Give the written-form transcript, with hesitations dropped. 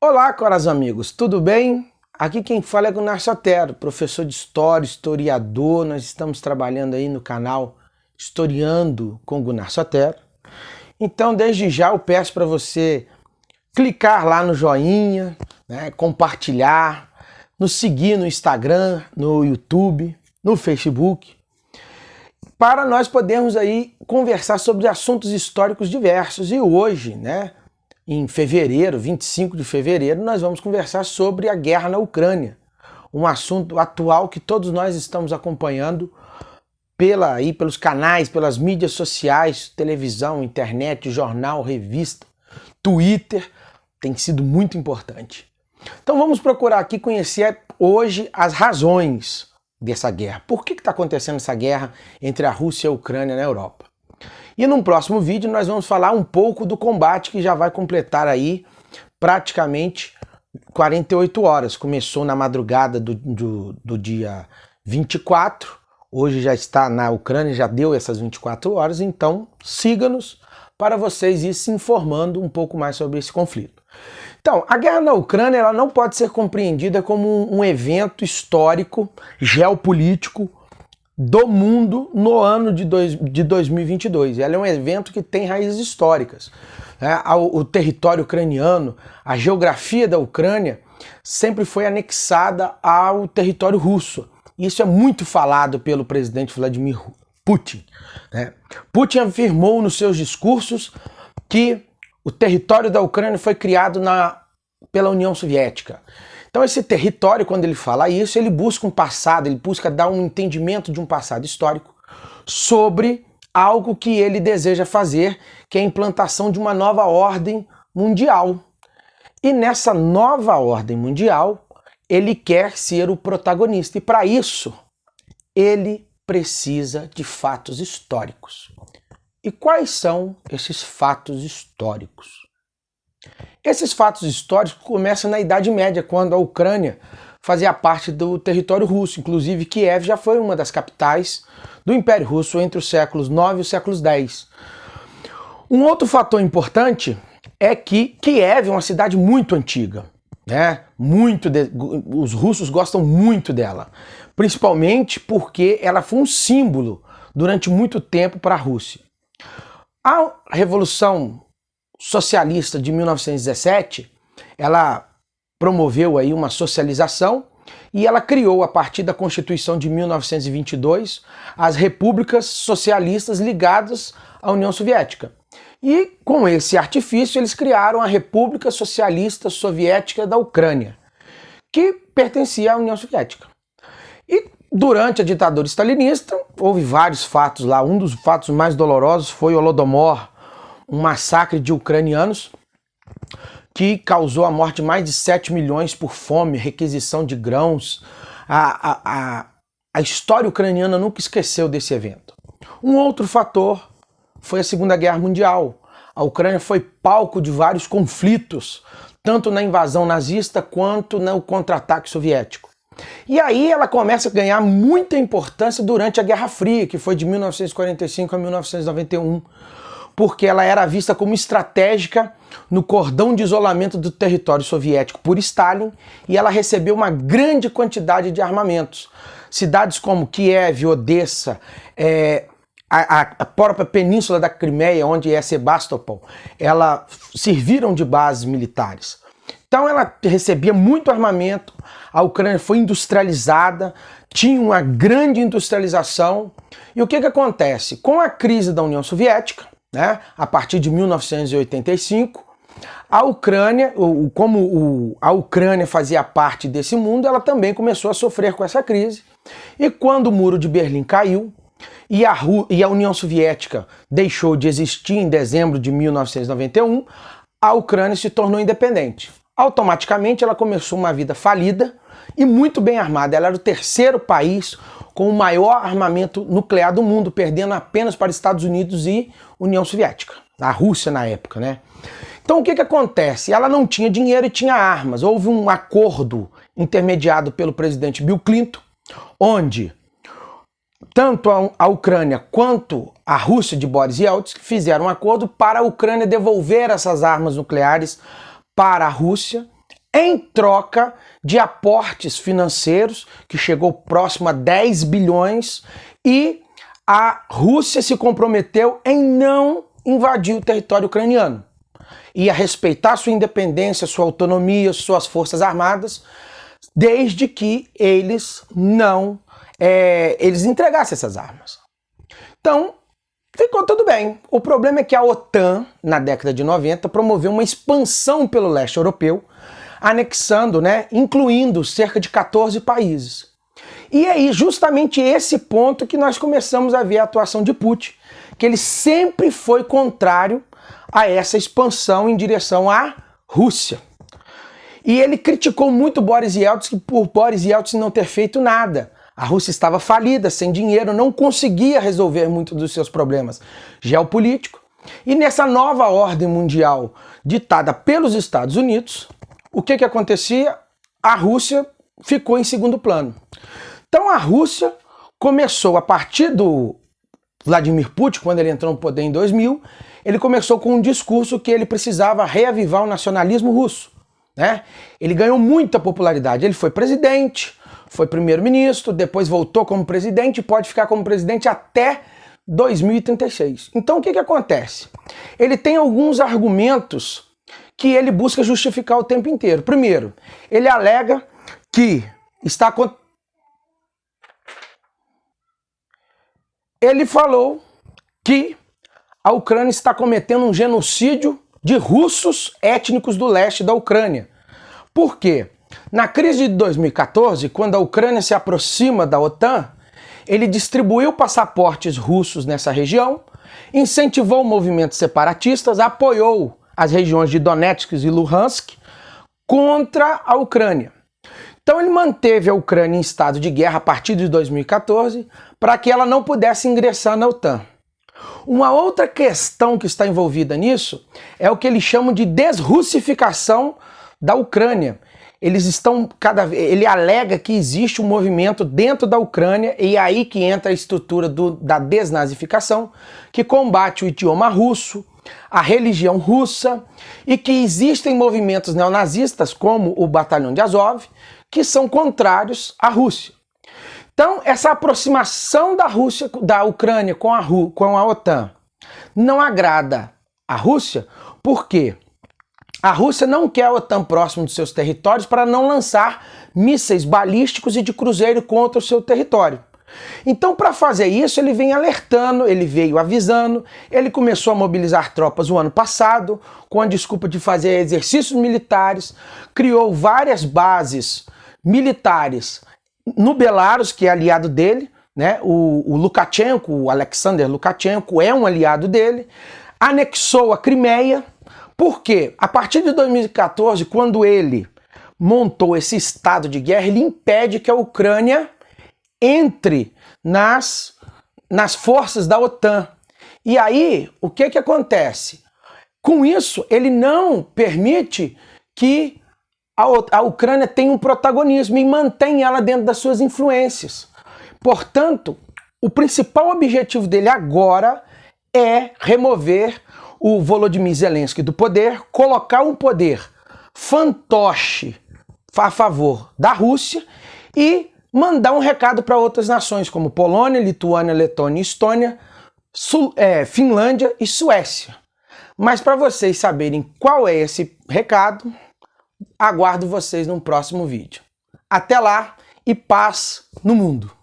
Olá, caros amigos, tudo bem? Aqui quem fala é Gunnar Sotero, professor de História, historiador. Nós estamos trabalhando aí no canal Historiando com Gunnar Sotero. Então, desde já eu peço para você clicar lá no joinha, compartilhar, nos seguir no Instagram, no YouTube, no Facebook, para nós podermos aí conversar sobre assuntos históricos diversos. E hoje, em fevereiro, 25 de fevereiro, nós vamos conversar sobre a guerra na Ucrânia, um assunto atual que todos nós estamos acompanhando pelos canais, pelas mídias sociais, televisão, internet, jornal, revista, Twitter, tem sido muito importante. Então vamos procurar aqui conhecer hoje as razões dessa guerra. Por que está acontecendo essa guerra entre a Rússia e a Ucrânia na Europa? E num próximo vídeo nós vamos falar um pouco do combate que já vai completar aí praticamente 48 horas. Começou na madrugada do dia 24, hoje já está na Ucrânia, já deu essas 24 horas, então siga-nos para vocês ir se informando um pouco mais sobre esse conflito. Então, a guerra na Ucrânia ela não pode ser compreendida como um evento histórico, geopolítico, do mundo no ano de 2022. Ela é um evento que tem raízes históricas. O território ucraniano, a geografia da Ucrânia sempre foi anexada ao território russo. Isso é muito falado pelo presidente Vladimir Putin. Putin afirmou nos seus discursos que o território da Ucrânia foi criado pela União Soviética. Então esse território, quando ele fala isso, ele busca um passado, ele busca dar um entendimento de um passado histórico sobre algo que ele deseja fazer, que é a implantação de uma nova ordem mundial. E nessa nova ordem mundial, ele quer ser o protagonista. E para isso, ele precisa de fatos históricos. E quais são esses fatos históricos? Esses fatos históricos começam na Idade Média, quando a Ucrânia fazia parte do território russo. Inclusive, Kiev já foi uma das capitais do Império Russo entre os séculos 9 e os séculos 10. Um outro fator importante é que Kiev é uma cidade muito antiga. Os russos gostam muito dela, principalmente porque ela foi um símbolo durante muito tempo para a Rússia. A Revolução Socialista de 1917, ela promoveu aí uma socialização e ela criou, a partir da Constituição de 1922, as repúblicas socialistas ligadas à União Soviética. E com esse artifício eles criaram a República Socialista Soviética da Ucrânia, que pertencia à União Soviética. E durante a ditadura stalinista houve vários fatos lá. Um dos fatos mais dolorosos foi o Holodomor, um massacre de ucranianos que causou a morte de mais de 7 milhões por fome, requisição de grãos. A história ucraniana nunca esqueceu desse evento. Um outro fator foi a Segunda Guerra Mundial. A Ucrânia foi palco de vários conflitos, tanto na invasão nazista quanto no contra-ataque soviético. E aí ela começa a ganhar muita importância durante a Guerra Fria, que foi de 1945 a 1991, porque ela era vista como estratégica no cordão de isolamento do território soviético por Stalin, e ela recebeu uma grande quantidade de armamentos. Cidades como Kiev, Odessa, a própria península da Crimeia, onde é Sebastopol, ela serviram de bases militares. Então ela recebia muito armamento, a Ucrânia foi industrializada, tinha uma grande industrialização. E o que acontece? Com a crise da União Soviética, a partir de 1985, a Ucrânia, como a Ucrânia fazia parte desse mundo, ela também começou a sofrer com essa crise. E quando o Muro de Berlim caiu e a União Soviética deixou de existir em dezembro de 1991, a Ucrânia se tornou independente. Automaticamente ela começou uma vida falida e muito bem armada. Ela era o terceiro país com o maior armamento nuclear do mundo, perdendo apenas para Estados Unidos e União Soviética, a Rússia na época, Então o que acontece? Ela não tinha dinheiro e tinha armas. Houve um acordo intermediado pelo presidente Bill Clinton, onde tanto a Ucrânia quanto a Rússia de Boris Yeltsin fizeram um acordo para a Ucrânia devolver essas armas nucleares para a Rússia em troca de aportes financeiros, que chegou próximo a 10 bilhões, e a Rússia se comprometeu em não invadir o território ucraniano e a respeitar sua independência, sua autonomia, suas forças armadas, desde que eles não eles entregassem essas armas. Então, ficou tudo bem. O problema é que a OTAN, na década de 90, promoveu uma expansão pelo leste europeu, anexando, incluindo cerca de 14 países. E aí, justamente esse ponto que nós começamos a ver a atuação de Putin, que ele sempre foi contrário a essa expansão em direção à Rússia. E ele criticou muito Boris Yeltsin por Boris Yeltsin não ter feito nada. A Rússia estava falida, sem dinheiro, não conseguia resolver muitos dos seus problemas geopolíticos. E nessa nova ordem mundial ditada pelos Estados Unidos, o que acontecia? A Rússia ficou em segundo plano. Então a Rússia começou, a partir do Vladimir Putin, quando ele entrou no poder em 2000, ele começou com um discurso que ele precisava reavivar o nacionalismo russo. Ele ganhou muita popularidade. Ele foi presidente, foi primeiro-ministro, depois voltou como presidente e pode ficar como presidente até 2036. Então o que acontece? Ele tem alguns argumentos que ele busca justificar o tempo inteiro. Primeiro, ele alega que ele falou que a Ucrânia está cometendo um genocídio de russos étnicos do leste da Ucrânia. Por quê? Na crise de 2014, quando a Ucrânia se aproxima da OTAN, ele distribuiu passaportes russos nessa região, incentivou movimentos separatistas, apoiou as regiões de Donetsk e Luhansk contra a Ucrânia. Então ele manteve a Ucrânia em estado de guerra a partir de 2014 para que ela não pudesse ingressar na OTAN. Uma outra questão que está envolvida nisso é o que eles chamam de desrussificação da Ucrânia. Ele alega que existe um movimento dentro da Ucrânia, e é aí que entra a estrutura da desnazificação, que combate o idioma russo, a religião russa, e que existem movimentos neonazistas, como o Batalhão de Azov, que são contrários à Rússia. Então, essa aproximação da Ucrânia com a OTAN não agrada a Rússia, porque a Rússia não quer a OTAN próximo dos seus territórios para não lançar mísseis balísticos e de cruzeiro contra o seu território. Então, para fazer isso, ele vem alertando, ele veio avisando, ele começou a mobilizar tropas o ano passado, com a desculpa de fazer exercícios militares, criou várias bases militares no Belarus, que é aliado dele, o Lukashenko, o Alexander Lukashenko é um aliado dele, anexou a Crimeia. Por quê? A partir de 2014, quando ele montou esse estado de guerra, ele impede que a Ucrânia entre nas forças da OTAN. E aí, o que acontece? Com isso, ele não permite que a Ucrânia tenha um protagonismo e mantém ela dentro das suas influências. Portanto, o principal objetivo dele agora é remover o Volodymyr Zelensky do poder, colocar um poder fantoche a favor da Rússia e mandar um recado para outras nações, como Polônia, Lituânia, Letônia e Estônia, Finlândia e Suécia. Mas para vocês saberem qual é esse recado, aguardo vocês num próximo vídeo. Até lá e paz no mundo!